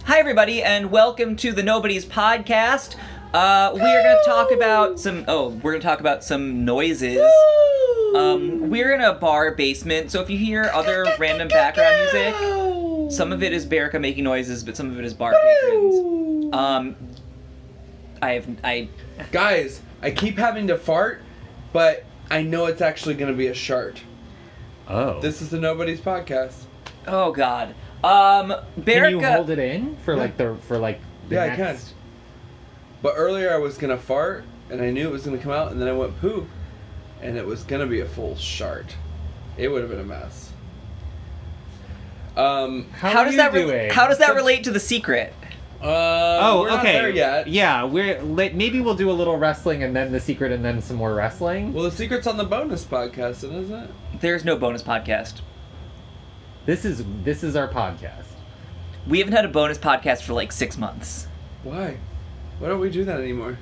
Hi, everybody, and welcome to the Nobody's Podcast. We're gonna talk about some noises. We're in a bar basement, so if you hear other random background music, some of it is Bearica making noises, but some of it is bar patrons. Guys, I keep having to fart, but I know it's actually gonna be a shart. Oh. This is the Nobody's Podcast. Oh God. Bearica. Can you hold it in for Yeah. the Yeah, next... I can. But earlier I was gonna fart, and I knew it was gonna come out, and then I went poop, and it was gonna be a full shart. It would have been a mess. How does that relate to the secret? We're not there yet. Yeah, maybe we'll do a little wrestling and then the secret and then some more wrestling. Well, the secret's on the bonus podcast, isn't it? There's no bonus podcast. This is our podcast. We haven't had a bonus podcast for like 6 months. Why? Why don't we do that anymore?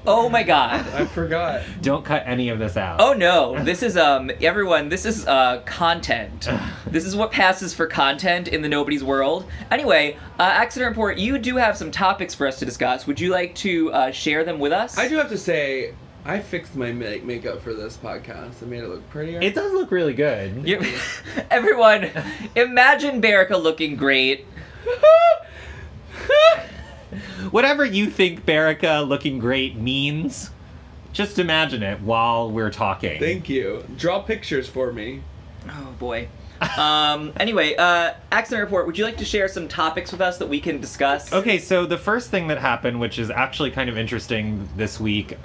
Oh my God. I forgot. Don't cut any of this out. Oh no, this is everyone, this is content. This is what passes for content in the Nobody's world. Anyway, Accident Report, you do have some topics for us to discuss. Would you like to share them with us? I do have to say, I fixed my makeup for this podcast. I made it look prettier. It does look really good. Everyone, imagine Bearica looking great. Whatever you think Bearica looking great means, just imagine it while we're talking. Thank you. Draw pictures for me. Oh boy. Anyway, Accident Report, would you like to share some topics with us that we can discuss? Okay, so the first thing that happened, which is actually kind of interesting this week,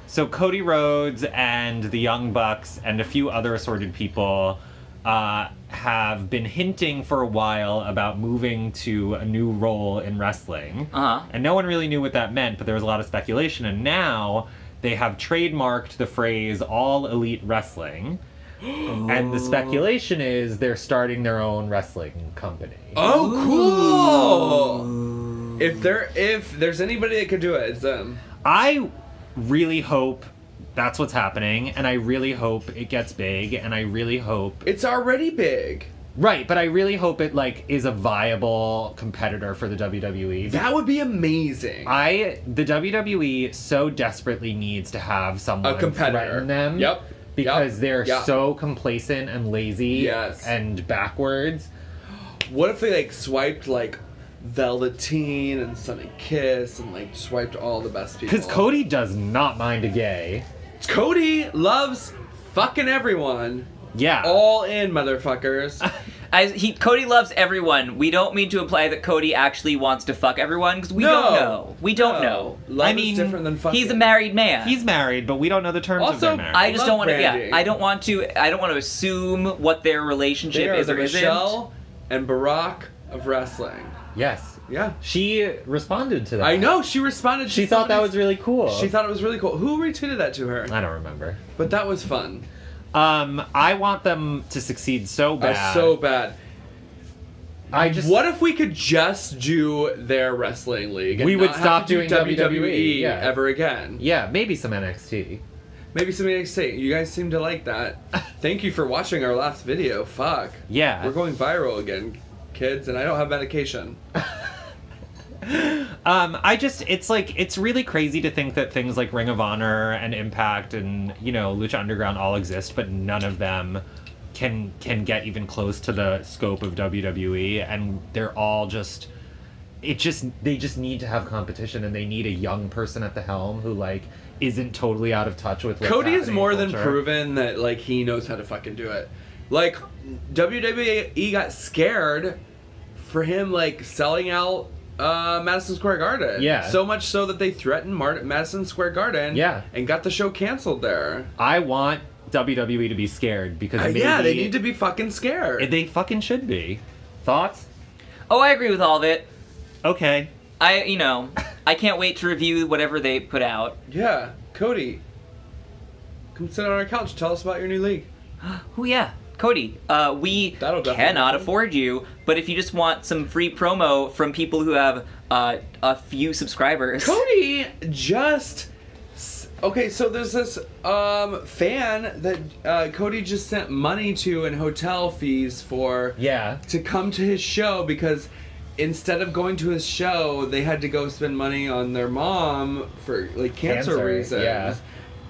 so Cody Rhodes and the Young Bucks and a few other assorted people have been hinting for a while about moving to a new role in wrestling. And no one really knew what that meant, but there was a lot of speculation, and now they have trademarked the phrase All Elite Wrestling. And the speculation is they're starting their own wrestling company. Oh, cool! If there's anybody that could do it, it's them. I really hope that's what's happening, and I really hope it gets big, and I really hope... It's already big. Right, but I really hope it, is a viable competitor for the WWE. That would be amazing. The WWE so desperately needs to have someone a competitor. Threaten them. Yep. Because they're so complacent and lazy and backwards. What if they, swiped, Velveteen and Sunny Kiss and, swiped all the best people? Because Cody does not mind a gay. Cody loves fucking everyone. Yeah. All in, motherfuckers. Cody loves everyone. We don't mean to imply that Cody actually wants to fuck everyone, because we don't know. We don't know. Love is different than fucking. He's a married man. He's married, but we don't know the terms of their marriage. I just don't want to. Yeah, I don't want to assume what their relationship is or isn't. Michelle and Barack of wrestling. Yes. Yeah. She responded to that. I know, she responded. She thought that was really cool. She thought it was really cool. Who retweeted that to her? I don't remember. But that was fun. I want them to succeed so bad. So bad. What if we could just do their wrestling league? We would stop doing WWE ever again. Yeah, maybe some NXT. Maybe some NXT. You guys seem to like that. Thank you for watching our last video. Fuck. Yeah. We're going viral again, kids, and I don't have medication. It's really crazy to think that things like Ring of Honor and Impact and, Lucha Underground all exist, but none of them can get even close to the scope of WWE, and they're all they just need to have competition, and they need a young person at the helm who, isn't totally out of touch with what's Cody is more than proven that, he knows how to fucking do it. WWE got scared for him, selling out Madison Square Garden. Yeah. So much so that they threatened Madison Square Garden. Yeah. And got the show canceled there. I want WWE to be scared because they need to be fucking scared. They fucking should be. Thoughts? Oh, I agree with all of it. Okay. I can't wait to review whatever they put out. Yeah. Cody, come sit on our couch. Tell us about your new league. Oh, yeah. Cody, we cannot afford you, but if you just want some free promo from people who have a few subscribers... Cody just Okay, so there's this fan that Cody just sent money to and hotel fees for to come to his show because instead of going to his show, they had to go spend money on their mom for like cancer reasons. Yeah.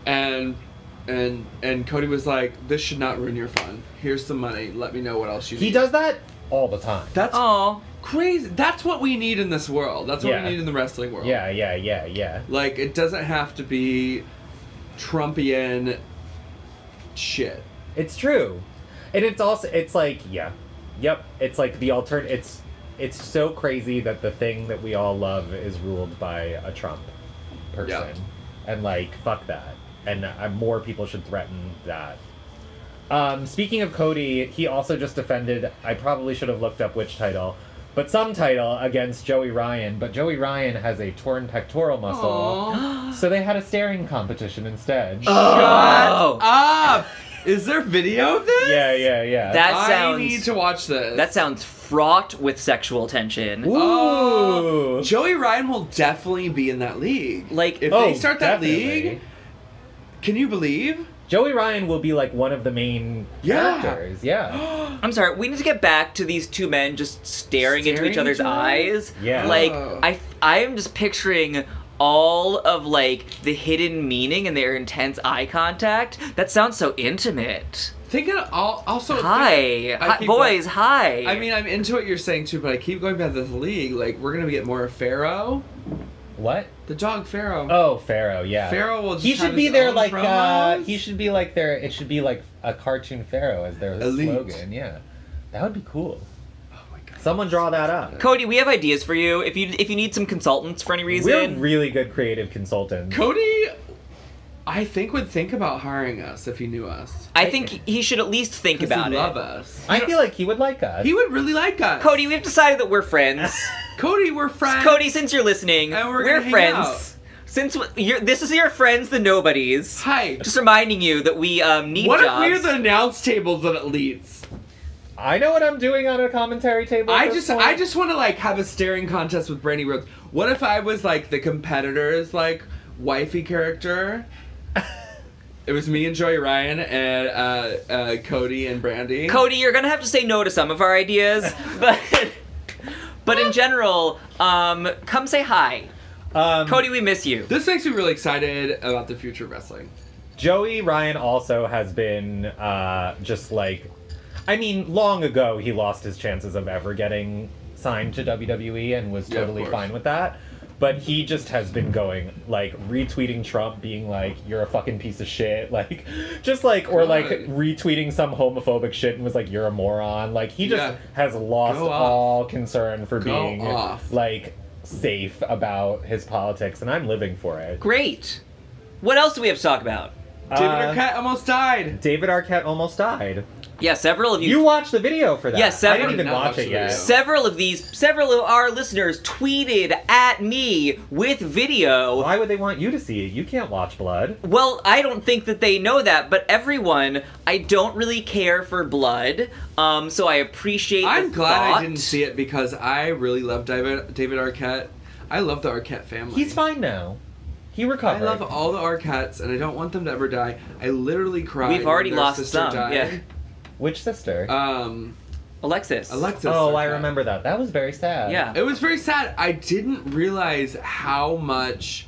And Cody was like, "This should not ruin your fun. Here's some money. Let me know what else you need." He does that all the time. That's crazy. That's what we need in this world. That's what we need in the wrestling world. Yeah. Like, it doesn't have to be Trumpian shit. It's true. And it's also, it's like, it's like the it's so crazy that the thing that we all love is ruled by a Trump person. Yeah. And like, fuck that. And more people should threaten that. Speaking of Cody, he also just defended, I probably should have looked up which title, but some title against Joey Ryan, but Joey Ryan has a torn pectoral muscle, so they had a staring competition instead. Shut up! Is there video of this? Yeah. I need to watch this. That sounds fraught with sexual tension. Ooh! Joey Ryan will definitely be in that league. Like, if they start that definitely. league, can you believe? Joey Ryan will be like one of the main characters. Yeah. I'm sorry, we need to get back to these two men just staring into each other's eyes. Yeah. Like, I am just picturing all of like the hidden meaning in their intense eye contact. That sounds so intimate. Boys, hi. I mean, I'm into what you're saying too, but I keep going back to this league. Like, we're gonna get more of Pharaoh. What? The dog Pharaoh. Oh, Pharaoh, yeah. Pharaoh will just he should be there like promos. he should be like their it should be like a cartoon Pharaoh as their Elite. slogan, yeah. That would be cool. Oh my god. Someone draw that up. Cody, we have ideas for you. If you need some consultants for any reason. We're really good creative consultants. Cody, I think, would think about hiring us if he knew us. I think he should at least think about he it. love us. I feel like he would like us. He would really like us. Cody, we've decided that we're friends. Cody, we're friends. Cody, since you're listening, And we're we're gonna hang friends. out. Since this is your friends, the nobodies. Hi. Just reminding you that we need What jobs. if we're the announce tables at Elites? I know what I'm doing on a commentary table. I just want to like have a staring contest with Brandy Rhodes. What if I was like the competitor's like wifey character? It was me and Joey Ryan and Cody and Brandy. Cody, you're gonna have to say no to some of our ideas, but in general, come say hi. Cody, we miss you. This makes me really excited about the future of wrestling. Joey Ryan also has been just like, I mean, long ago he lost his chances of ever getting signed to WWE and was totally fine with that. But he just has been going, like, retweeting Trump, being like, you're a fucking piece of shit. Like, just like, or like, retweeting some homophobic shit and was like, you're a moron. Like, he just has lost all concern for being, like, safe about his politics, and I'm living for it. Great. What else do we have to talk about? David Arquette almost died. David Arquette almost died. Yeah, several of you... You watched the video for that. Yes, I didn't even watch it yet. Several of our listeners tweeted at me with video. Why would they want you to see it? You can't watch blood. Well, I don't think that they know that, but everyone, I don't really care for blood, so I appreciate I'm the glad thought. I didn't see it because I really love David Arquette. I love the Arquette family. He's fine now. He recovered. I love all the Arquettes, and I don't want them to ever die. I literally cried. We've already when their lost sister some, died. yeah. Which sister? Alexis. Oh, Arquette. I remember that. That was very sad. Yeah. It was very sad. I didn't realize how much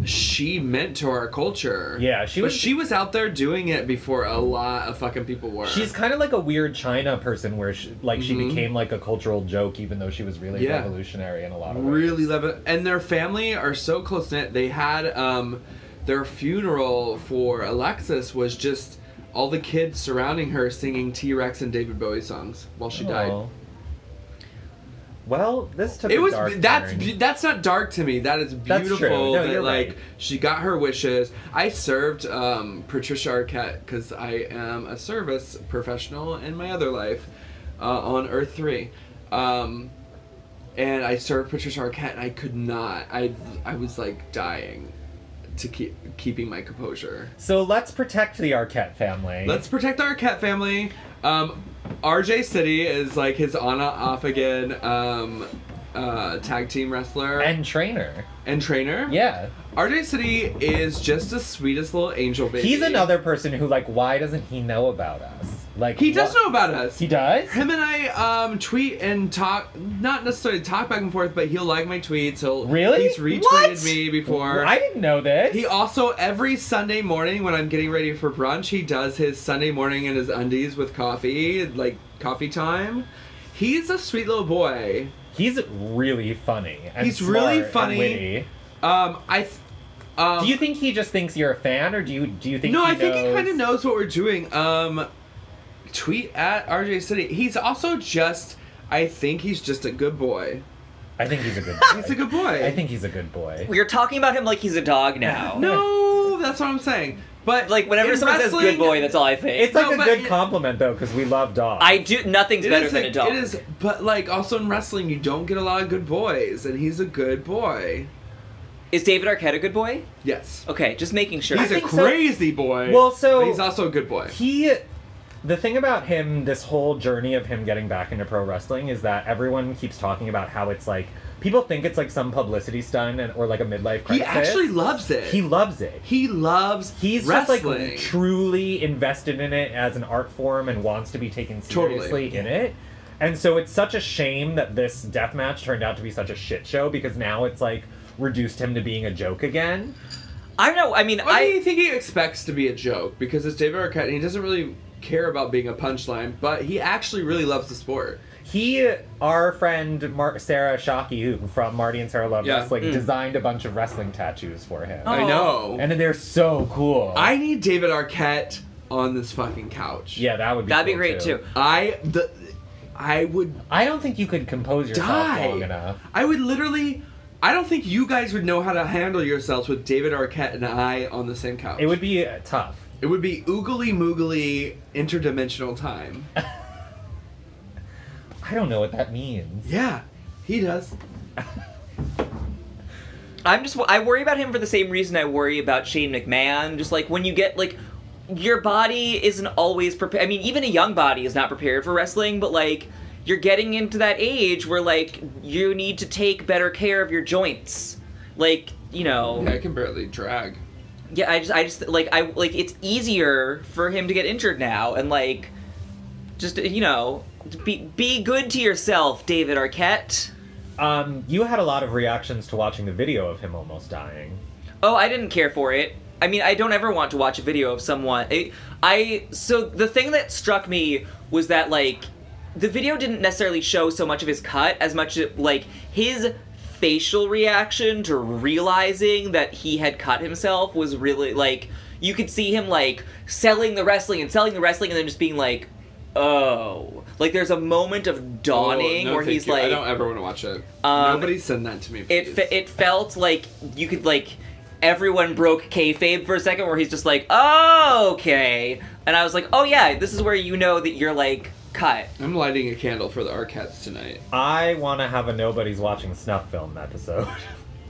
she meant to our culture. Yeah, she was out there doing it before a lot of fucking people were. She's kind of like a weird China person where she became like a cultural joke even though she was really revolutionary in a lot of ways. Really love it. And their family are so close-knit. They had their funeral for Alexis was just all the kids surrounding her singing T-Rex and David Bowie songs while she died. Well, this took a dark turn. That's not dark to me. That is beautiful. That's true. No, that, you're like, right. she got her wishes. I served Patricia Arquette because I am a service professional in my other life on Earth 3. And I served Patricia Arquette, and I could not. I was like dying to keeping my composure. So let's protect the Arquette family. Let's protect the Arquette family. RJ City is like his on off again tag team wrestler. And trainer. And trainer? Yeah. RJ City is just the sweetest little angel baby. He's another person who, like, why doesn't he know about us? Like, He does know about us. He does? Him and I tweet and talk, not necessarily talk back and forth, but he'll like my tweets. Really? He's retweeted What? me before. I didn't know this. He also, every Sunday morning when I'm getting ready for brunch, he does his Sunday morning in his undies with coffee, like coffee time. He's a sweet little boy. He's really funny. And He's smart really and funny. witty. Do you think he just thinks you're a fan, or do you think? No, he I think he knows- kind of knows what we're doing. Tweet at RJ City. He's also just, I think he's just a good boy. I think he's a good boy. He's a good boy. I think he's a good boy. We're talking about him like he's a dog now. No, that's what I'm saying. But Like, whenever in someone says good boy, that's all I think. It's like No, a but good compliment, though, because we love dogs. I do. Nothing's it better is than a dog. It is, but like also in wrestling, you don't get a lot of good boys, and he's a good boy. Is David Arquette a good boy? Yes. Okay, just making sure. He's a think so. crazy boy. Well, so- but he's also a good boy. The thing about him, this whole journey of him getting back into pro wrestling, is that everyone keeps talking about how it's like, people think it's like some publicity stunt or like a midlife crisis. He actually loves it. He loves it. He loves He's wrestling. just like truly invested in it as an art form and wants to be taken seriously in it. And so it's such a shame that this death match turned out to be such a shit show, because now it's like reduced him to being a joke again. I don't know. I mean, I think he expects to be a joke because it's David Arquette and he doesn't really care about being a punchline, but he actually really loves the sport. Our friend Sarah Shockey, who from Marty and Sarah Love Yeah. Wrestling, designed a bunch of wrestling tattoos for him. I know. And they're so cool. I need David Arquette on this fucking couch. Yeah, that'd be That'd be great too. I would I don't think you could compose yourself die. long enough. I would literally. I don't think you guys would know how to handle yourselves with David Arquette and I on the same couch. It would be tough. It would be oogly moogly interdimensional time. I don't know what that means. Yeah, he does. I worry about him for the same reason I worry about Shane McMahon. Just like when you get like, your body isn't always prepared. I mean, even a young body is not prepared for wrestling, but like, you're getting into that age where like, you need to take better care of your joints. Like, you know. Yeah, I can barely drag. Yeah, I just it's easier for him to get injured now, and like, just, you know, be good to yourself, David Arquette. You had a lot of reactions to watching the video of him almost dying. Oh, I didn't care for it. I mean, I don't ever want to watch a video of someone. So the thing that struck me was that, like, the video didn't necessarily show so much of his cut as much as, like, his facial reaction to realizing that he had cut himself was really, like, you could see him, like, selling the wrestling and then just being like, oh. Like, there's a moment of dawning where he's like... I don't ever want to watch it. Nobody send that to me, please. It felt like you could, like... Everyone broke kayfabe for a second where he's just like, oh, okay. And I was like, oh yeah, this is where you know that you're, like, cut. I'm lighting a candle for the Arquettes tonight. I want to have a Nobody's Watching Snuff film episode.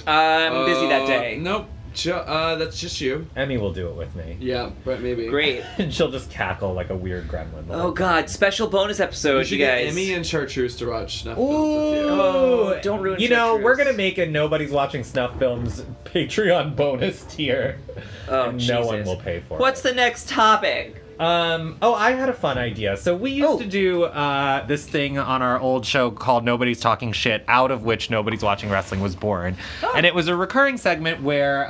I'm busy that day. Nope. That's just you. Emmy will do it with me. Yeah, but maybe. Great. And she'll just cackle like a weird gremlin. Oh god, special bonus episode, We should you get guys. Emmy and Chartreuse to watch Snuff Ooh. films with you. Oh, don't ruin You know, Chartreuse. we're gonna make a Nobody's Watching Snuff Films Patreon bonus tier. Oh, and no one Jesus. will pay for What's it. the next topic? I had a fun idea. So we used to do this thing on our old show called Nobody's Talking Shit, out of which Nobody's Watching Wrestling was born. And it was a recurring segment where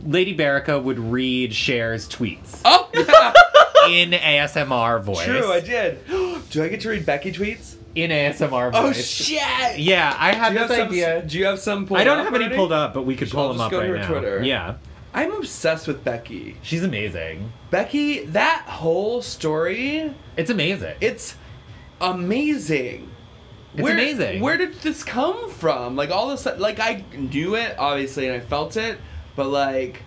Lady Bearica would read Cher's tweets. Oh, yeah. In ASMR voice. True, I did. Do I get to read Becky tweets? In ASMR Oh, voice. shit! Yeah, I had Do you this have idea. do you have some pulled I don't up have any already? pulled up, but we could So pull I'll them just up go to right her now. Twitter. Yeah. I'm obsessed with Becky. She's amazing. Becky, that whole story, It's amazing. it's amazing. It's amazing. Where did this come from? Like, all this, like, I knew it, obviously, and I felt it, but, like,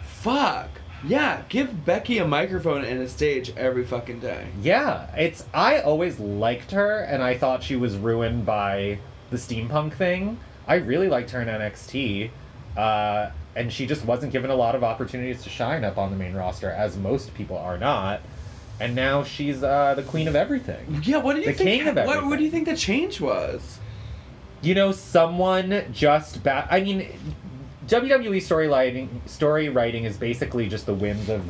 fuck. Yeah, give Becky a microphone and a stage every fucking day. Yeah, I always liked her, and I thought she was ruined by the steampunk thing. I really liked her in NXT, and she just wasn't given a lot of opportunities to shine up on the main roster, as most people are not. And now she's the queen of everything. Yeah, what do you The think? king of What do everything. you think the change was? You know, someone just I mean, WWE story writing is basically just the whims of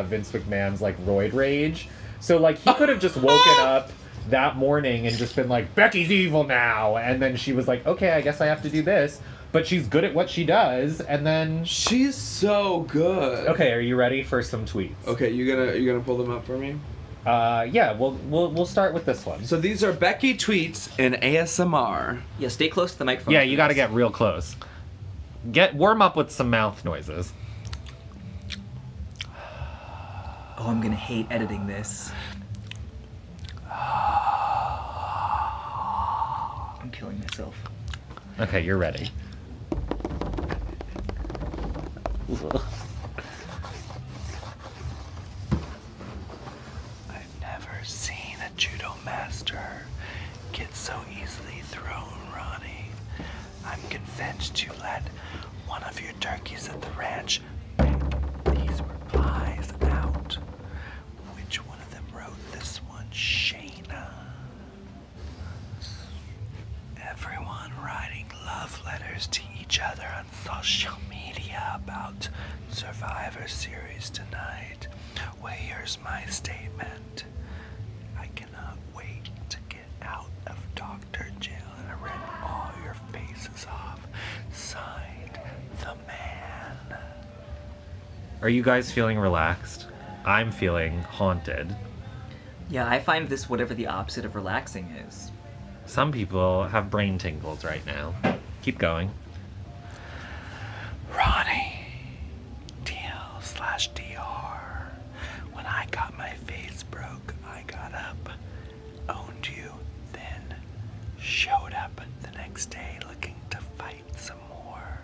Vince McMahon's like roid rage. So like he could have just woken up that morning and just been like, Becky's evil now, and then she was like, okay, I guess I have to do this. But she's good at what she does, and then she's so good. Okay, are you ready for some tweets? Okay, you gonna pull them up for me? Yeah, we'll start with this one. So these are Becky tweets in ASMR. Yeah, stay close to the microphone. Yeah, you got to get real close. Warm up with some mouth noises. Oh, I'm gonna hate editing this. I'm killing myself. Okay, you're ready. I've never seen a judo master get so easily thrown, Ronnie. I'm convinced you let one of your turkeys at the ranch pick these replies out. Which one of them wrote this one, Shayna? Everyone writing love letters to each other on social media about Survivor Series tonight. Well, here's my statement. I cannot wait to get out of Dr. Jail and rip all your faces off. Signed, the man. Are you guys feeling relaxed? I'm feeling haunted. Yeah, I find this whatever the opposite of relaxing is. Some people have brain tingles right now. Keep going. Ronnie, TL/DR. When I got my face broke, I got up, owned you, then showed up the next day looking to fight some more.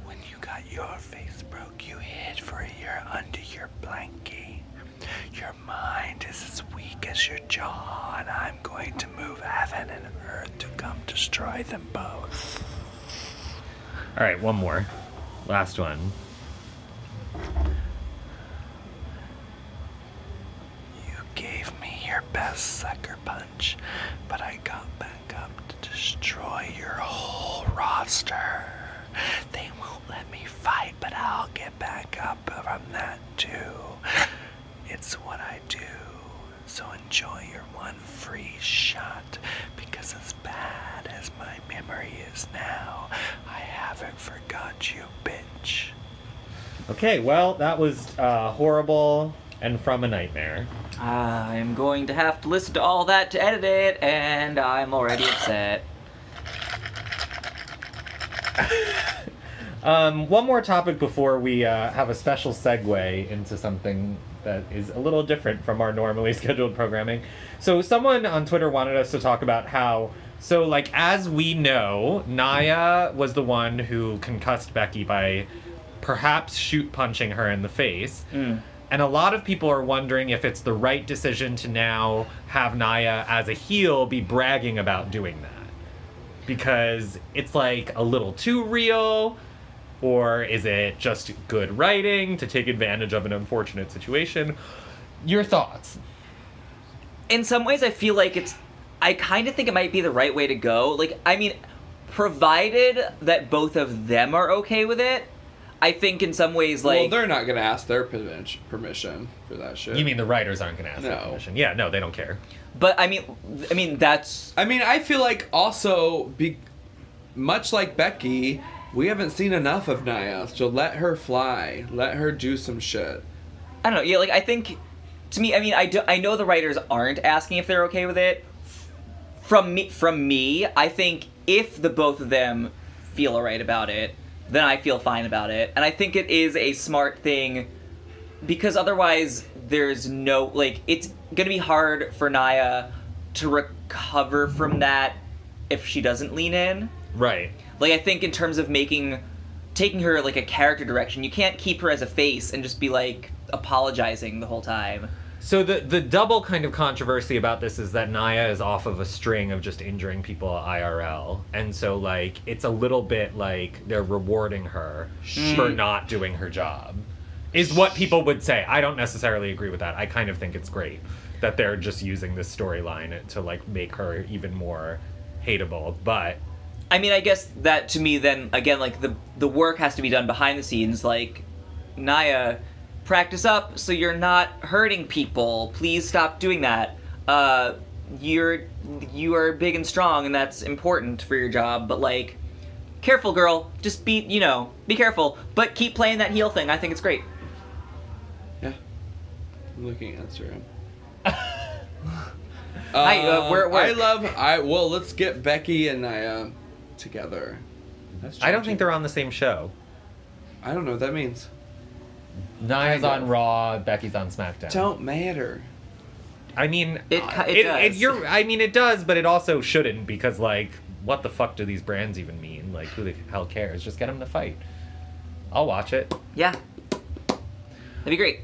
When you got your face broke, you hid for a year under your blankie. Your mind is as weak as your jaw, and I'm going to move heaven and earth to come destroy them both. All right, one more. Last one. You gave me your best sucker punch, but I got back up to destroy your whole roster. They won't let me fight, but I'll get back up from that too. It's what I do. So enjoy your one free shot, because as bad as my memory is now, I haven't forgot you, bitch. Okay, well, that was horrible and from a nightmare. I'm going to have to listen to all that to edit it, and I'm already upset. One more topic before we have a special segue into something that is a little different from our normally scheduled programming. So someone on Twitter wanted us to talk about how, so like as we know, Nia was the one who concussed Becky by perhaps shoot punching her in the face. And a lot of people are wondering if it's the right decision to now have Nia as a heel be bragging about doing that. Because it's like a little too real. Or is it just good writing to take advantage of an unfortunate situation? Your thoughts? In some ways, I feel like I kind of think it might be the right way to go. Like, I mean, provided that both of them are okay with it, I think in some ways, like... Well, they're not going to ask their permission for that shit. You mean the writers aren't going to ask their permission? Yeah, no, they don't care. But, I mean, that's... I mean, I feel like also, much like Becky... We haven't seen enough of Nia, so let her fly. Let her do some shit. I don't know. Yeah, like, I think, to me, I mean, I know the writers aren't asking if they're okay with it. From me, I think if the both of them feel alright about it, then I feel fine about it. And I think it is a smart thing, because otherwise there's no, like, it's gonna be hard for Nia to recover from that if she doesn't lean in. Right. Like, I think in terms of taking her, like, a character direction, you can't keep her as a face and just be, like, apologizing the whole time. So the double kind of controversy about this is that Nia is off of a string of just injuring people IRL. And so, like, it's a little bit like they're rewarding her for not doing her job, is what people would say. I don't necessarily agree with that. I kind of think it's great that they're just using this storyline to, like, make her even more hateable, but I mean, I guess that to me then, again, like, the work has to be done behind the scenes. Like, Naya, practice up so you're not hurting people. Please stop doing that. You are big and strong, and that's important for your job, but, like, careful, girl. Just be careful. But keep playing that heel thing. I think it's great. Yeah. I'm looking at Instagram. Hi, let's get Becky and Naya together. I don't think they're on the same show. I don't know what that means. Naya's on Raw, Becky's on SmackDown. Don't matter. I mean, it does. It does, but it also shouldn't, because, like, what the fuck do these brands even mean? Like, who the hell cares? Just get them to fight. I'll watch it. Yeah. That'd be great.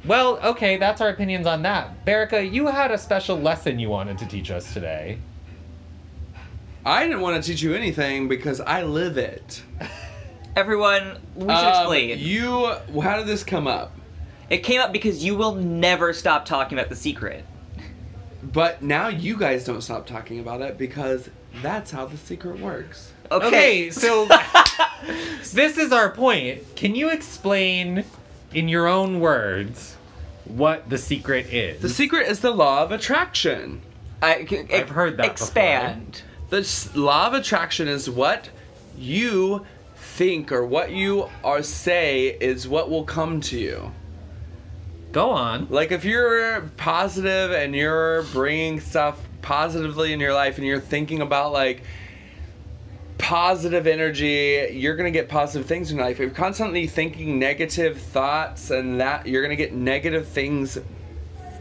Well, okay, that's our opinions on that. Bearica, you had a special lesson you wanted to teach us today. I didn't want to teach you anything because I live it. Everyone, we should explain. How did this come up? It came up because you will never stop talking about The Secret. But now you guys don't stop talking about it because that's how The Secret works. Okay, so this is our point. Can you explain in your own words what The Secret is? The Secret is the law of attraction. I've heard that Expand. The law of attraction is what you think or what you say is what will come to you. Go on. Like, if you're positive and you're bringing stuff positively in your life and you're thinking about, like, positive energy, you're going to get positive things in your life. If you're constantly thinking negative thoughts and that, you're going to get negative things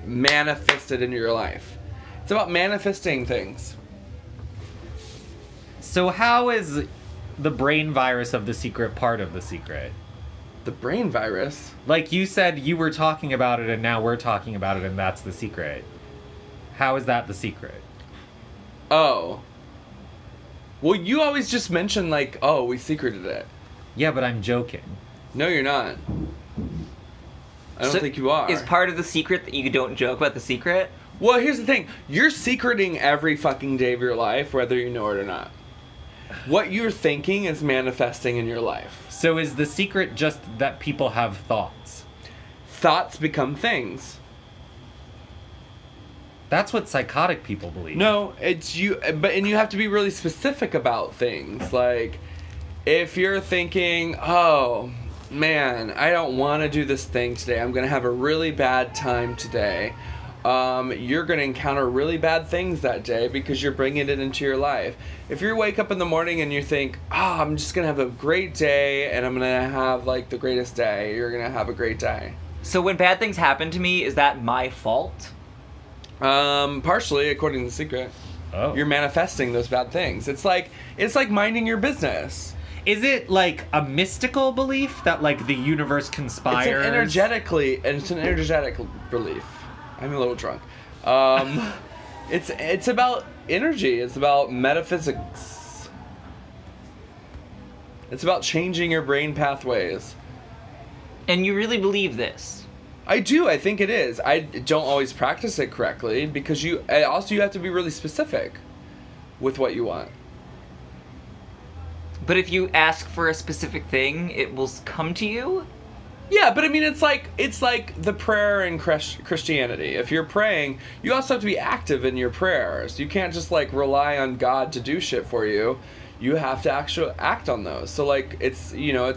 manifested into your life. It's about manifesting things. So how is the brain virus of The Secret part of The Secret? The brain virus? Like you said, you were talking about it and now we're talking about it and that's The Secret. How is that The Secret? Oh. Well, you always just mention, like, oh, we secreted it. Yeah, but I'm joking. No, you're not. I don't think you are. Is part of The Secret that you don't joke about The Secret? Well, here's the thing. You're secreting every fucking day of your life, whether you know it or not. What you're thinking is manifesting in your life. So is The Secret just that people have thoughts? Thoughts become things. That's what psychotic people believe. No, it's you, and you have to be really specific about things. Like, if you're thinking, oh, man, I don't want to do this thing today. I'm going to have a really bad time today. You're going to encounter really bad things that day because you're bringing it into your life. If you wake up in the morning and you think, oh, I'm just going to have a great day and I'm going to have, like, the greatest day, you're going to have a great day. So when bad things happen to me, is that my fault? Partially, according to The Secret. Oh. You're manifesting those bad things. It's like minding your business. Is it like a mystical belief that, like, the universe conspires? It's an energetic belief. I'm a little drunk. It's about energy. It's about metaphysics. It's about changing your brain pathways. And you really believe this? I do. I think it is. I don't always practice it correctly because you have to be really specific with what you want. But if you ask for a specific thing, it will come to you? Yeah, but I mean, it's like the prayer in Christianity. If you're praying, you also have to be active in your prayers. You can't just, like, rely on God to do shit for you. You have to actually act on those. So, like, it's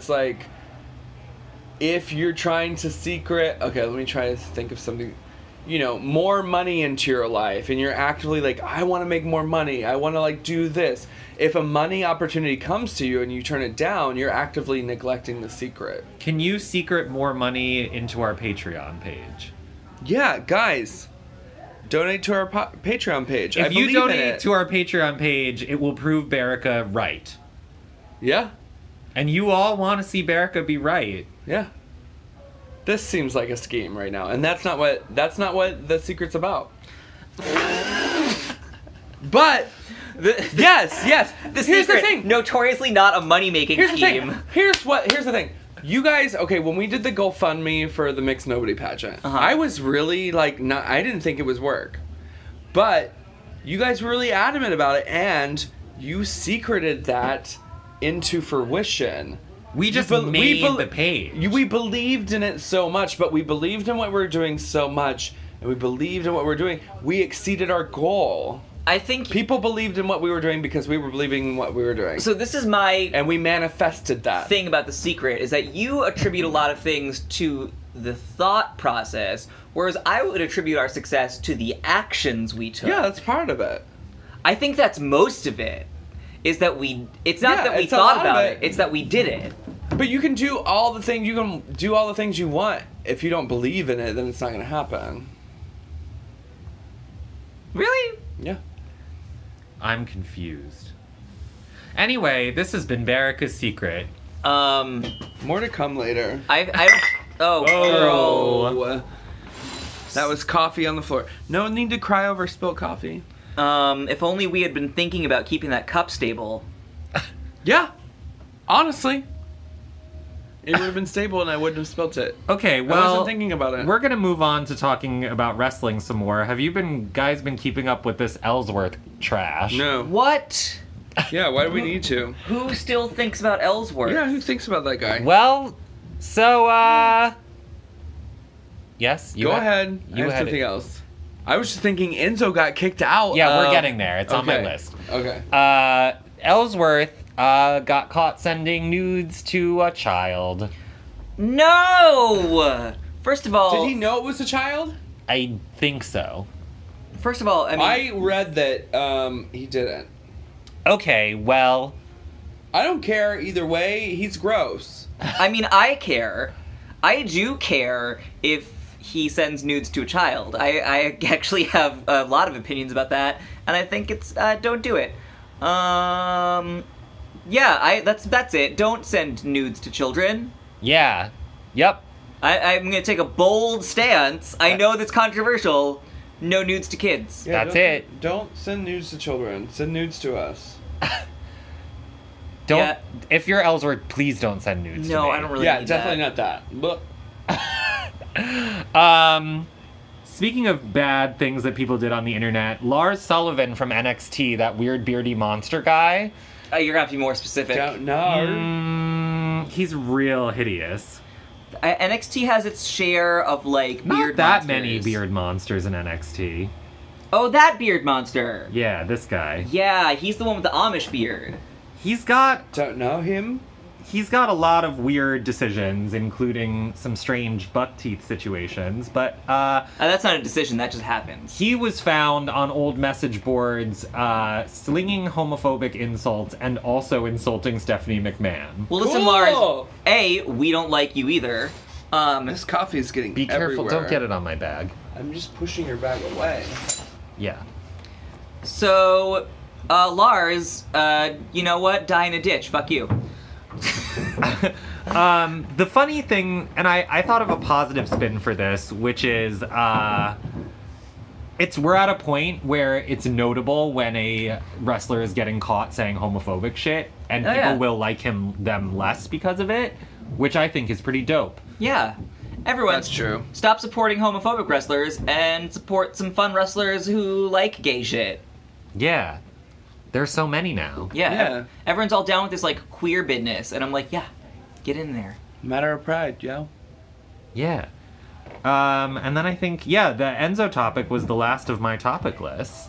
like, if you're trying to okay, let me try to think of something, more money into your life, and you're actively like, I want to make more money, I want to, like, do this. If a money opportunity comes to you and you turn it down, you're actively neglecting The Secret. Can you secret more money into our Patreon page? Yeah, guys, donate to our Patreon page. If you donate to our Patreon page, it will prove Bearica right. Yeah. And you all want to see Bearica be right. Yeah. This seems like a scheme right now, and that's not what The Secret's about. But yes. Here's the thing. Notoriously not a money-making scheme. Here's the thing. You guys, okay, when we did the GoFundMe for the Mixed Nobody pageant, I was really, like, I didn't think it was work. But you guys were really adamant about it, and you secreted that into fruition. We just made the page. We believed in it so much, but we believed in what we were doing so much, and we believed in what we were doing. We exceeded our goal. I think people believed in what we were doing because we were believing in what we were doing. So this is my and we manifested that thing about The Secret, is that you attribute a lot of things to the thought process, whereas I would attribute our success to the actions we took. Yeah, that's part of it. I think that's most of it. Is that it's not that we thought about it, it's that we did it. But you can do all the things you want. If you don't believe in it, then it's not going to happen. Really? Yeah. I'm confused. Anyway, this has been Bearica's Secret. More to come later. Oh, girl. That was coffee on the floor. No need to cry over spilled coffee. If only we had been thinking about keeping that cup stable. Yeah. Honestly. It would have been stable and I wouldn't have spilt it. Okay, well, I wasn't thinking about it. We're gonna move on to talking about wrestling some more. Have you guys been keeping up with this Ellsworth trash? No. What? Yeah, why do we need to? Who still thinks about Ellsworth? Yeah, who thinks about that guy? Well, so, yes? Go ahead. I have something else. I was just thinking Enzo got kicked out. Yeah, we're getting there. It's on my list. Okay. Ellsworth got caught sending nudes to a child. No! First of all... Did he know it was a child? I think so. First of all, I mean... I read that he didn't. Okay, well... I don't care either way. He's gross. I mean, I care. I do care if he sends nudes to a child. I actually have a lot of opinions about that, and I think it's, don't do it. Yeah, that's it. Don't send nudes to children. Yeah. Yep. I'm gonna take a bold stance. I know that's controversial. No nudes to kids. Yeah, that's it. Don't send nudes to children. Send nudes to us. Don't. Yeah. If you're Ellsworth, please don't send nudes to me. No, I don't really Yeah, need definitely that. not that. Speaking of bad things that people did on the internet, Lars Sullivan from NXT, that weird beardy monster guy. You're gonna have to be more specific. Don't know. He's real hideous. NXT has its share of, like, Not beard that monsters. many beard monsters in NXT. Oh, that beard monster. Yeah, this guy. Yeah, he's the one with the Amish beard. He's got Don't know him. He's got a lot of weird decisions, including some strange buck teeth situations, but that's not a decision, that just happens. he was found on old message boards slinging homophobic insults and also insulting Stephanie McMahon. Well, listen, Cool. Lars, we don't like you either. This coffee is getting Be careful, everywhere. don't get it on my bag. I'm just pushing your bag away. Yeah. So, Lars, you know what? Die in a ditch. Fuck you. The funny thing, and I thought of a positive spin for this, which is we're at a point where it's notable when a wrestler is getting caught saying homophobic shit, and people will like them less because of it, which I think is pretty dope. Yeah. Everyone, That's true. Stop supporting homophobic wrestlers and support some fun wrestlers who like gay shit. Yeah. There's so many now. Yeah. Everyone's all down with this, like, queer business, and I'm like, yeah, get in there. Matter of pride, yo. Yeah. And then I think, the Enzo topic was the last of my topic lists.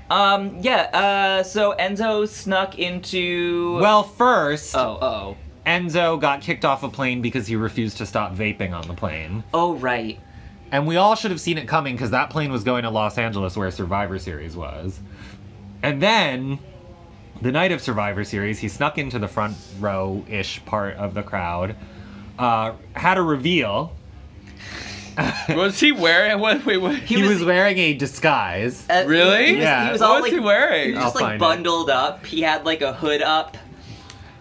So Enzo snuck into... Well, first, Oh. Enzo got kicked off a plane because he refused to stop vaping on the plane. Oh, right. And we all should have seen it coming because that plane was going to Los Angeles where Survivor Series was. And then, the night of Survivor Series, he snuck into the front row-ish part of the crowd, had a reveal. Was he wearing? Wait. He was wearing a disguise. Really? He was all, What was like, he wearing? He was just, I'll like, find bundled up. He had, like, a hood up.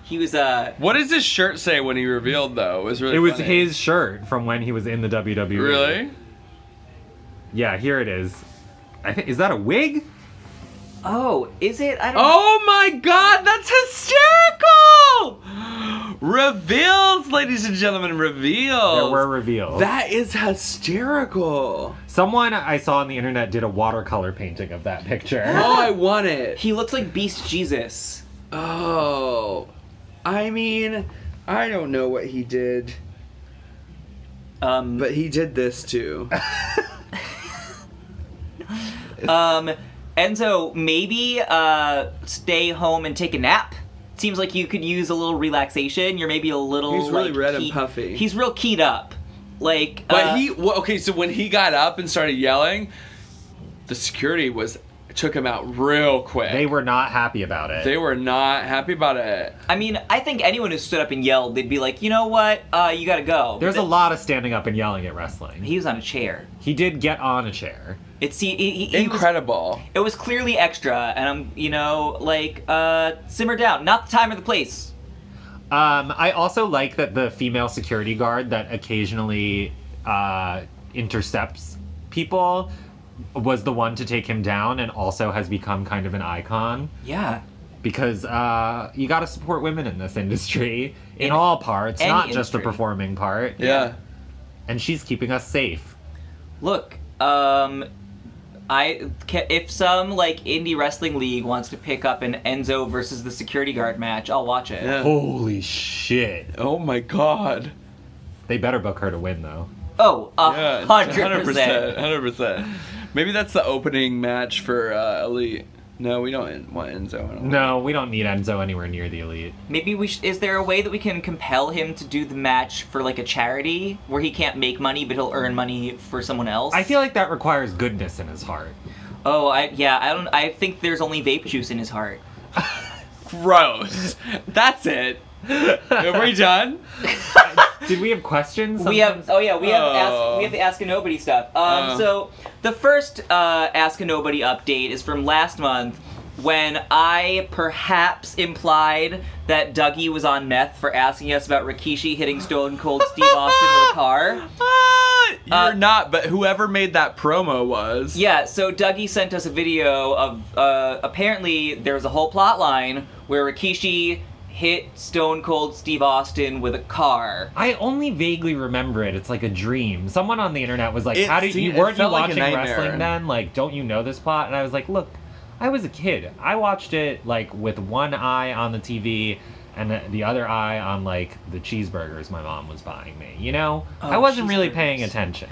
He was, What does his shirt say when he revealed, though? It was really It was funny. his shirt from when he was in the WWE. Really? Yeah, here it is. Is that a wig? Oh, is it? I don't Oh my god, that's hysterical! Reveals, ladies and gentlemen, reveals. There were reveals. That is hysterical. Someone I saw on the internet did a watercolor painting of that picture. Oh, I want it. He looks like Beast Jesus. Oh. I mean, I don't know what he did. But he did this too. Enzo, maybe stay home and take a nap. Seems like you could use a little relaxation. You're maybe a little. He's really red and puffy. He's real keyed up. Like, but okay. So when he got up and started yelling, the security took him out real quick. They were not happy about it. They were not happy about it. I mean, I think anyone who stood up and yelled, they'd be like, you know what, you gotta go. There's a lot of standing up and yelling at wrestling. He was on a chair. He did get on a chair. He incredible. It was clearly extra, and I'm, simmer down. Not the time or the place. I also like that the female security guard that occasionally intercepts people was the one to take him down and also has become kind of an icon. Yeah. Because you gotta support women in this industry, in all parts, not just the performing part. Yeah. And she's keeping us safe. Look, if some indie wrestling league wants to pick up an Enzo versus the security guard match, I'll watch it. Yeah. Holy shit. Oh my god. They better book her to win though. Oh, 100%. 100%. Maybe that's the opening match for Elite. No, we don't want Enzo. No, we don't need Enzo anywhere near the Elite. Maybe is there a way that we can compel him to do the match for a charity where he can't make money but he'll earn money for someone else? I feel like that requires goodness in his heart. Oh, I think there's only vape juice in his heart. Gross. That's it. Are we done? Did we have questions? We have the Ask a Nobody stuff. So the first Ask a Nobody update is from last month when I perhaps implied that Dougie was on meth for asking us about Rikishi hitting Stone Cold Steve Austin with a car. You're not, but whoever made that promo was. Yeah, so Dougie sent us a video of apparently there's a whole plot line where Rikishi hit Stone Cold Steve Austin with a car. I only vaguely remember it. It's like a dream. Someone on the internet was like, weren't you watching wrestling then? Like, don't you know this plot? And I was like, look, I was a kid. I watched it with one eye on the TV and the other eye on the cheeseburgers my mom was buying me. I wasn't really paying attention.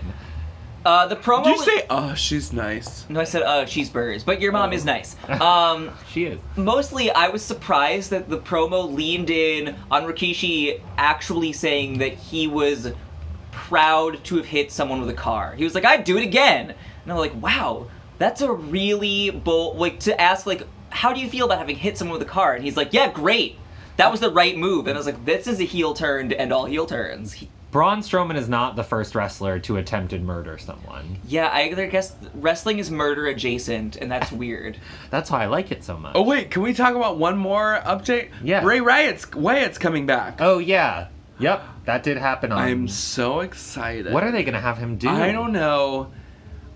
The promo. Did you say, oh, she's nice? No, I said, cheeseburgers. But your mom is nice. She is. Mostly, I was surprised that the promo leaned in on Rikishi actually saying that he was proud to have hit someone with a car. He was like, I'd do it again. And I'm like, wow, that's a really bold, to ask, how do you feel about having hit someone with a car? And he's like, yeah, great. That was the right move. And I was like, this is a heel turn to end all heel turns. Braun Strowman is not the first wrestler to attempted murder someone. Yeah, I guess wrestling is murder adjacent, and that's weird. That's why I like it so much. Oh wait, can we talk about one more update? Yeah. Bray Wyatt's coming back. Oh yeah. Yep, that did happen on... I'm so excited. What are they going to have him do? I don't know.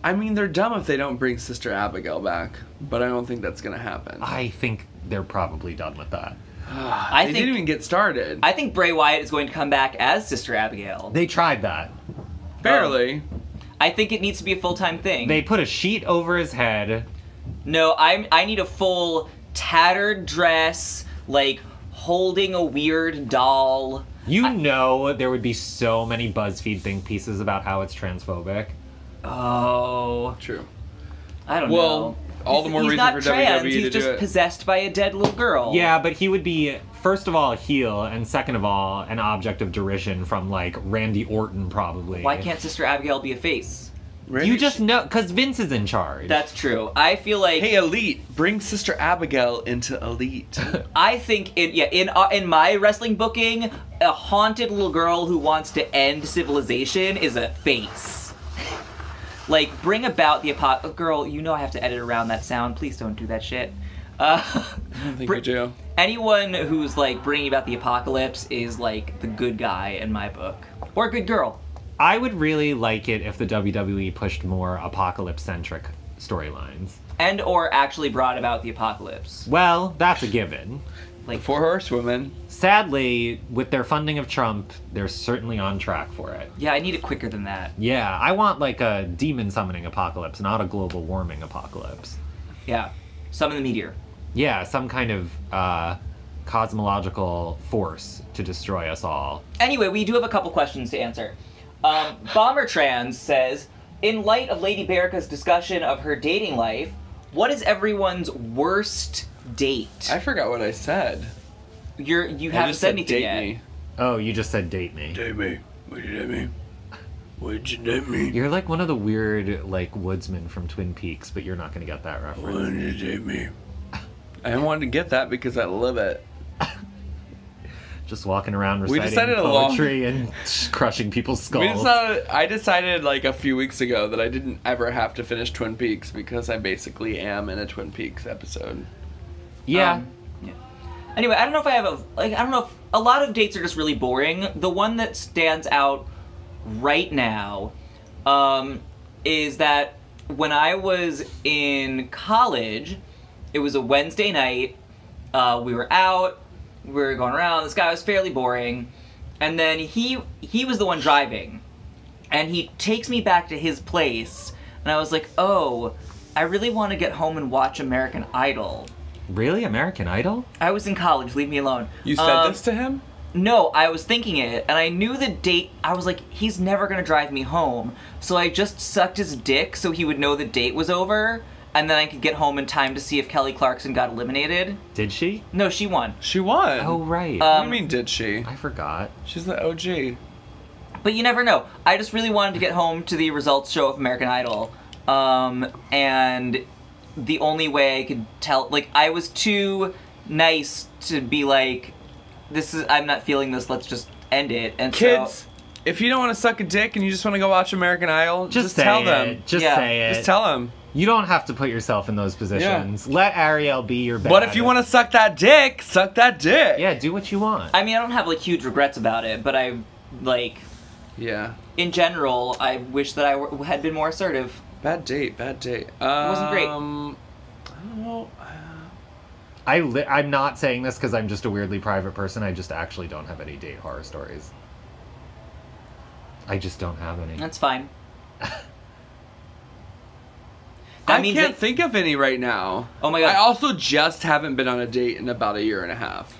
I mean, they're dumb if they don't bring Sister Abigail back, but I don't think that's going to happen. I think they're probably done with that. They didn't even get started. I think Bray Wyatt is going to come back as Sister Abigail. They tried that. Barely. I think it needs to be a full-time thing. They put a sheet over his head. No, I need a full tattered dress, holding a weird doll. There would be so many BuzzFeed think pieces about how it's transphobic. Oh. True. I don't know. All the more reason for WWE to do it. He's not trans, he's just possessed by a dead little girl. Yeah, but he would be, first of all, a heel, and second of all, an object of derision from, Randy Orton, probably. Why can't Sister Abigail be a face? You just know, because Vince is in charge. That's true. I feel like... Hey, Elite, bring Sister Abigail into Elite. I think, in my wrestling booking, a haunted little girl who wants to end civilization is a face. Bring about the apocalypse. Girl, I have to edit around that sound. Please don't do that shit. I don't think you do. Anyone who's, bringing about the apocalypse is, the good guy in my book. Or a good girl. I would really like it if the WWE pushed more apocalypse-centric storylines. And or actually brought about the apocalypse. Well, that's a given. Like, 4 horsewomen. Sadly, with their funding of Trump, they're certainly on track for it. yeah, I need it quicker than that. Yeah, I want like a demon summoning apocalypse, not a global warming apocalypse. Yeah. Summon the meteor. Yeah, some kind of cosmological force to destroy us all. Anyway, we do have a couple questions to answer. Bomber Trans says, in light of Lady Bearica's discussion of her dating life, what is everyone's worst date? I forgot what I said. You I haven't just said said anything date yet. me. Oh, you just said date me. Date me. Would you date me? Would you date me? You're like one of the weird, like, woodsmen from Twin Peaks, but you're not going to get that reference. Would you date me? I wanted to get that because I live it. Just walking around We reciting decided poetry and crushing people's skulls. I decided like a few weeks ago that I didn't ever have to finish Twin Peaks because I basically am in a Twin Peaks episode. Yeah. Yeah. Anyway, I don't know if I have I don't know if a lot of dates are just really boring. The one that stands out right now is that when I was in college, it was a Wednesday night. We were out. We were going around. This guy was fairly boring, and then he was the one driving, and he takes me back to his place, and I was like, oh, I really want to get home and watch American Idol. Really? American Idol? I was in college. Leave me alone. You said this to him? No, I was thinking it, and I knew the date. I was like, he's never gonna drive me home, so I just sucked his dick so he would know the date was over, and then I could get home in time to see if Kelly Clarkson got eliminated. Did she? No, she won. She won. Oh, right. What do you mean, did she? I forgot. She's the OG. But you never know. I just really wanted to get home to the results show of American Idol, and the only way I could tell, like, I was too nice to be like, I'm not feeling this, let's just end it. And Kids, so, if you don't want to suck a dick and you just want to go watch American Idol, just say tell it. them. Just Yeah. say it. Just tell them. You don't have to put yourself in those positions. Let Ariel be your bad. But if you want to suck that dick, suck that dick. Yeah, do what you want. I mean, I don't have, like, huge regrets about it, but I, like, Yeah. in general, I wish that I had been more assertive. Bad date, bad date. It wasn't great. I don't know. I'm not saying this because I'm just a weirdly private person. I just actually don't have any date horror stories. I just don't have any. That's fine. I means can't that- think of any right now. Oh my God. I also just haven't been on a date in about a year and a half.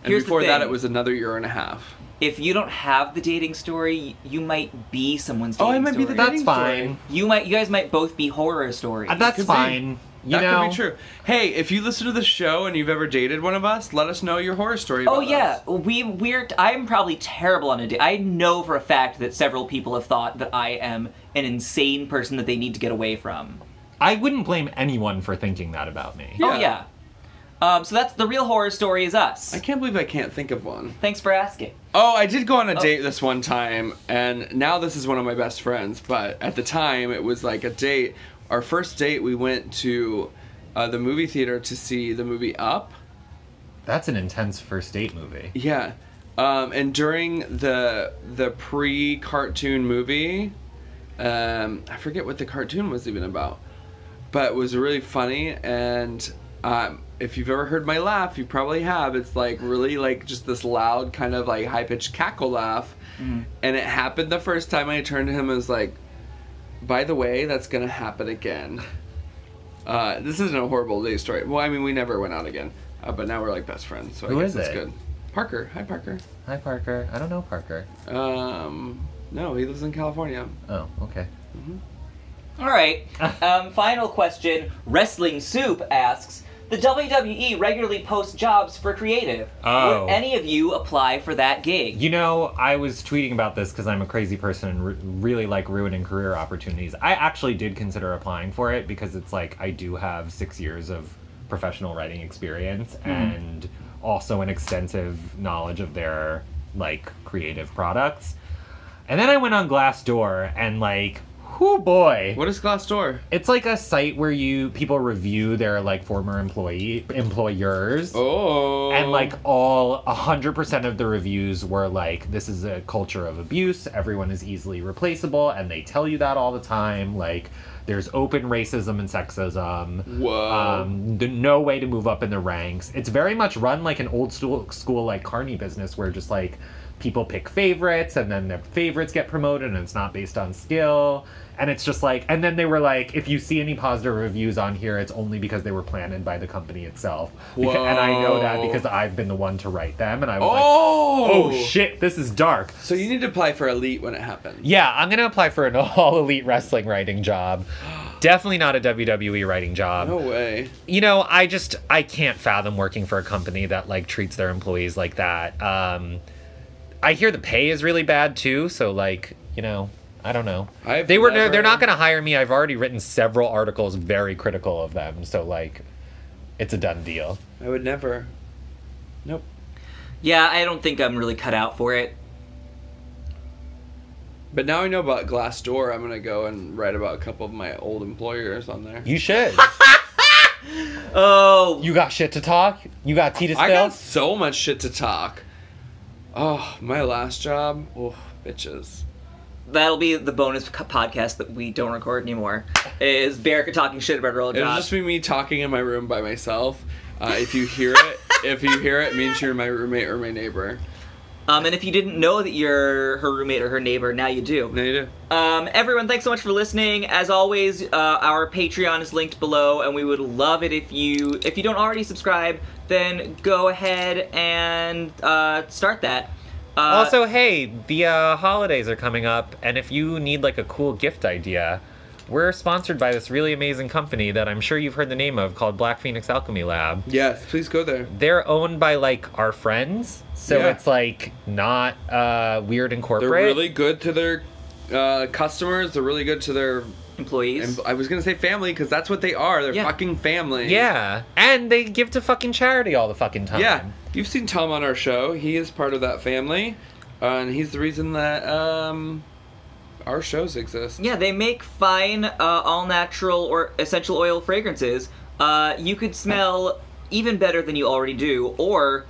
And Here's the before that, thing. it was another year and a half. If you don't have the dating story, you might be someone's dating Oh, I might be story. the That's dating fine. You guys might both be horror stories. That's could be. fine. You That know, could be true. Hey, if you listen to the show and you've ever dated one of us, let us know your horror story about Oh yeah, us. I'm probably terrible on a date. I know for a fact that several people have thought that I am an insane person that they need to get away from. I wouldn't blame anyone for thinking that about me. Oh yeah. So that's the real horror story is us. I can't believe I can't think of one. Thanks for asking. Oh, I did go on a date this one time, and now this is one of my best friends, but at the time it was like a date. Our first date, we went to the movie theater to see the movie Up. That's an intense first date movie. Yeah. And during the pre-cartoon movie, I forget what the cartoon was even about, but it was really funny, and if you've ever heard my laugh, you probably have. It's like really like just this loud kind of like high-pitched cackle laugh. Mm-hmm. And it happened the first time I turned to him and was like, by the way, that's gonna happen again. This isn't a horrible day story. Well, I mean, we never went out again, but now we're like best friends, so Who I guess is that's it? good. Parker. Hi, Parker. Hi, Parker. I don't know Parker. No, he lives in California. Oh, okay. All right. Final question. Wrestling Soup asks, the WWE regularly posts jobs for creative. Oh. Would any of you apply for that gig? You know, I was tweeting about this because I'm a crazy person and really like ruining career opportunities. I actually did consider applying for it because it's like I do have 6 years of professional writing experience and also an extensive knowledge of their like creative products. And then I went on Glassdoor and like, Whoo boy. What is Glassdoor? It's like a site where people review their like former employers. Oh. And like 100% of the reviews were like, this is a culture of abuse. Everyone is easily replaceable, and they tell you that all the time. Like, there's open racism and sexism. Whoa. No way to move up in the ranks. It's very much run like an old school like carny business where just like people pick favorites and then their favorites get promoted and it's not based on skill. And it's just like, and then they were like, if you see any positive reviews on here, it's only because they were planted by the company itself. Whoa. And I know that because I've been the one to write them. And I was like, oh shit, this is dark. So you need to apply for Elite when it happens. Yeah, I'm going to apply for an all elite wrestling writing job. Definitely not a WWE writing job. No way. You know, I can't fathom working for a company that like treats their employees like that. I hear the pay is really bad too, so like, you know, I don't know. They're not going to hire me. I've already written several articles very critical of them, so like, it's a done deal. I would never. Nope. Yeah, I don't think I'm really cut out for it. But now I know about Glassdoor, I'm gonna go and write about a couple of my old employers on there. You should. Oh. You got shit to talk? You got tea to spill? I got so much shit to talk. Oh, my last job? Oh, bitches. That'll be the bonus podcast that we don't record anymore. Is Bearica talking shit about her old job. It'll just be me talking in my room by myself. If you hear it, it means you're my roommate or my neighbor. And if you didn't know that you're her roommate or her neighbor, now you do. Now you do. Everyone, thanks so much for listening. As always, our Patreon is linked below, and we would love it if you don't already subscribe, then go ahead and start that. Also, hey, the holidays are coming up, and if you need like a cool gift idea, we're sponsored by this really amazing company that I'm sure you've heard the name of called Black Phoenix Alchemy Lab. Yes, please go there. They're owned by like our friends, so it's like not weird and corporate. They're really good to their customers. They're really good to their employees. I was gonna say family because that's what they are. They're fucking family. Yeah, and they give to fucking charity all the fucking time. Yeah, you've seen Tom on our show. He is part of that family, and he's the reason that our shows exist. Yeah, they make fine, all-natural or essential oil fragrances. You could smell even better than you already do, or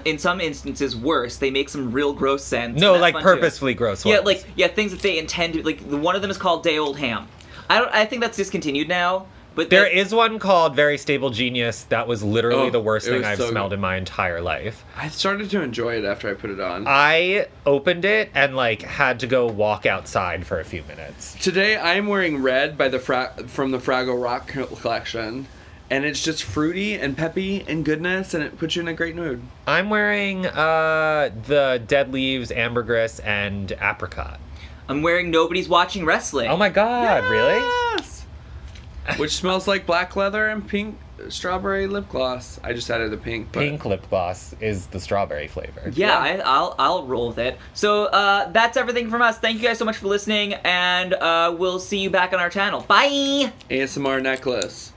in some instances worse. They make some real gross scents. No, like purposefully gross ones. Yeah, things that they intend to, like one of them is called Day Old Ham. I think that's discontinued now. But there is one called Very Stable Genius that was literally the worst thing I've smelled in my entire life. I started to enjoy it after I put it on. I opened it and like had to go walk outside for a few minutes. Today I'm wearing red by from the Fraggle Rock collection, and it's just fruity and peppy and goodness, and it puts you in a great mood. I'm wearing the Dead Leaves, Ambergris, and Apricot. I'm wearing Nobody's Watching Wrestling. Oh my god, really? Yes! Which smells like black leather and pink strawberry lip gloss. I just added the pink. But pink lip gloss is the strawberry flavor. Yeah, I'll roll with it. So that's everything from us. Thank you guys so much for listening, and we'll see you back on our channel. Bye! ASMR necklace.